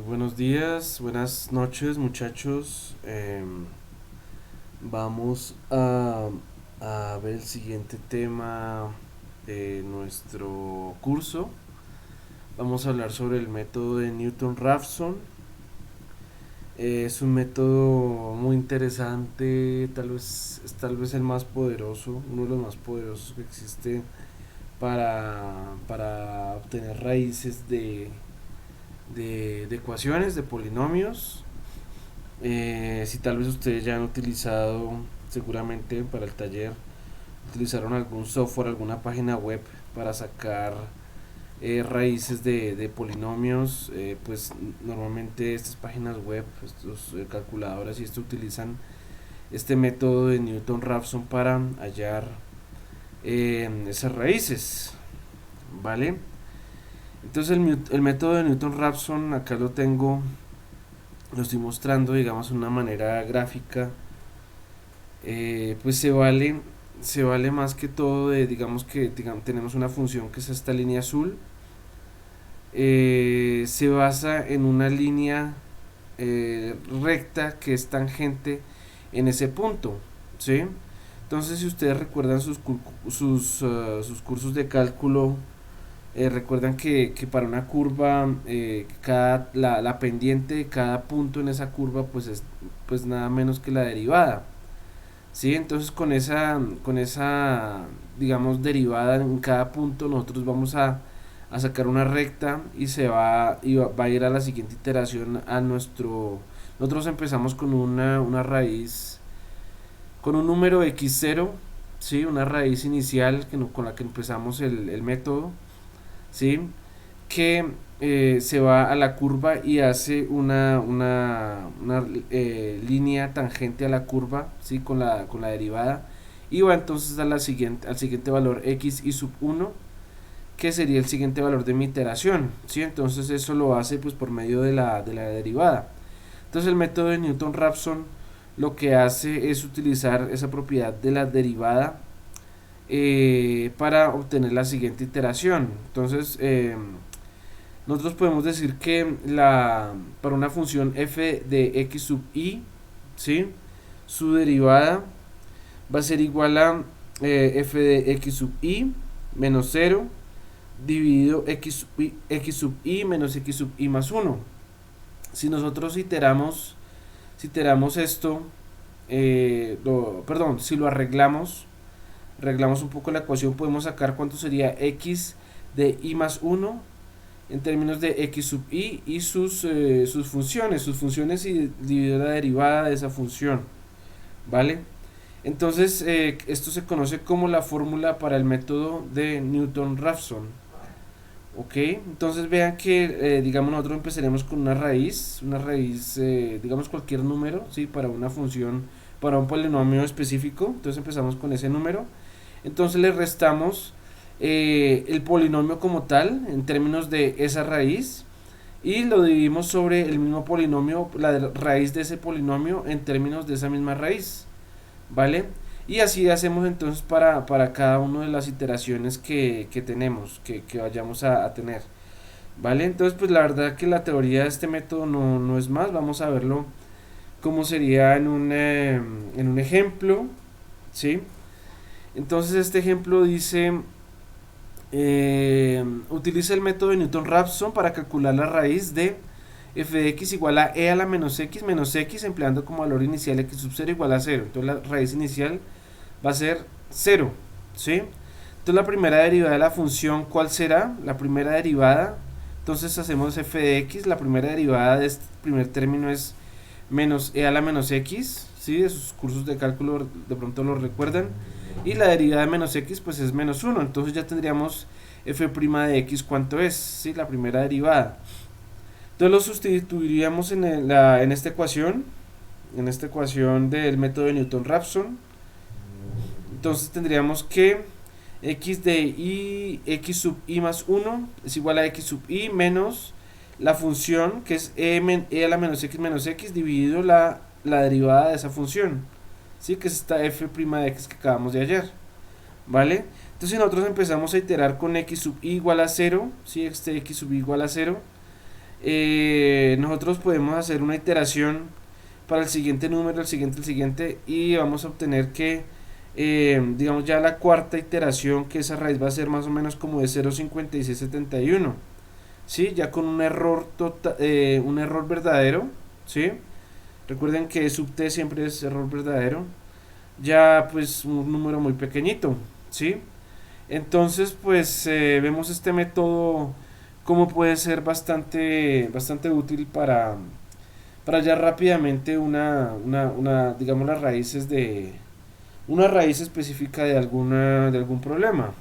Buenos días, buenas noches muchachos. Vamos a ver el siguiente tema de nuestro curso. Vamos a hablar sobre el método de Newton-Raphson. Es un método muy interesante, tal vez el más poderoso, uno de los más poderosos que existe para obtener raíces de ecuaciones, de polinomios. Si tal vez ustedes ya han utilizado, seguramente para el taller, utilizaron algún software, alguna página web para sacar raíces de polinomios, pues normalmente estas páginas web, estos calculadoras y esto utilizan este método de Newton-Raphson para hallar esas raíces, ¿vale? Entonces el método de Newton-Raphson acá lo estoy mostrando, digamos, de una manera gráfica. Pues se vale más que todo de, digamos, tenemos una función que es esta línea azul. Se basa en una línea recta que es tangente en ese punto, ¿sí? Entonces, si ustedes recuerdan sus cursos de cálculo, recuerdan que para una curva, la pendiente de cada punto en esa curva pues es pues nada menos que la derivada. ¿Sí? Entonces con esa digamos derivada en cada punto nosotros vamos a sacar una recta y va a ir a la siguiente iteración a nuestro. Nosotros empezamos con una raíz, con un número x0, ¿sí? Una raíz inicial con la que empezamos el método, ¿sí? Que se va a la curva y hace una línea tangente a la curva, ¿sí? Con la derivada, y va entonces al siguiente valor x y sub 1, que sería el siguiente valor de mi iteración, ¿sí? Entonces eso lo hace pues por medio de la derivada. Entonces el método de Newton-Raphson lo que hace es utilizar esa propiedad de la derivada para obtener la siguiente iteración. Entonces, nosotros podemos decir que para una función f de x sub i, ¿sí? Su derivada va a ser igual a f de x sub i menos 0 dividido x sub i menos x sub i más 1. Si nosotros iteramos esto, perdón, si lo arreglamos un poco la ecuación, podemos sacar cuánto sería x de i más 1 en términos de x sub i y sus funciones y dividir la derivada de esa función, ¿vale? Entonces esto se conoce como la fórmula para el método de Newton-Raphson. Ok, entonces vean que digamos nosotros empezaremos con una raíz, digamos cualquier número, ¿sí? Para una función, para un polinomio específico, entonces empezamos con ese número. Entonces le restamos el polinomio como tal en términos de esa raíz y lo dividimos sobre el mismo polinomio, la raíz de ese polinomio en términos de esa misma raíz, ¿vale? Y así hacemos entonces para cada una de las iteraciones que tenemos, que vayamos a tener, ¿vale? Entonces pues la verdad que la teoría de este método no es más, vamos a verlo cómo sería en un ejemplo, ¿sí? Entonces este ejemplo dice, utiliza el método de Newton-Raphson para calcular la raíz de f de x igual a e a la menos x empleando como valor inicial x sub 0 igual a 0. Entonces la raíz inicial va a ser 0, ¿sí? Entonces la primera derivada de la función, ¿cuál será? La primera derivada, entonces hacemos f de x, la primera derivada de este primer término es menos e a la menos x, ¿sí? De sus cursos de cálculo de pronto lo recuerdan. Y la derivada de menos x pues es menos 1, entonces ya tendríamos f' de x, ¿cuánto es? ¿Sí? La primera derivada. Entonces lo sustituiríamos en esta ecuación del método de Newton-Raphson. Entonces tendríamos que x de i, x sub i más 1 es igual a x sub i menos la función que es e a la menos x dividido la derivada de esa función, ¿sí? Que es esta f' de x que acabamos de hallar, ¿vale? Entonces si nosotros empezamos a iterar con x sub i igual a 0, ¿sí? Este x sub i igual a 0, nosotros podemos hacer una iteración para el siguiente número, el siguiente, y vamos a obtener que, digamos, ya la cuarta iteración, que esa raíz va a ser más o menos como de 0,5671, ¿sí? Ya con un error, un error verdadero, ¿sí? Recuerden que sub t siempre es error verdadero, ya pues un número muy pequeñito, ¿sí? Entonces, pues vemos este método como puede ser bastante útil para hallar rápidamente digamos, las raíces una raíz específica de algún problema,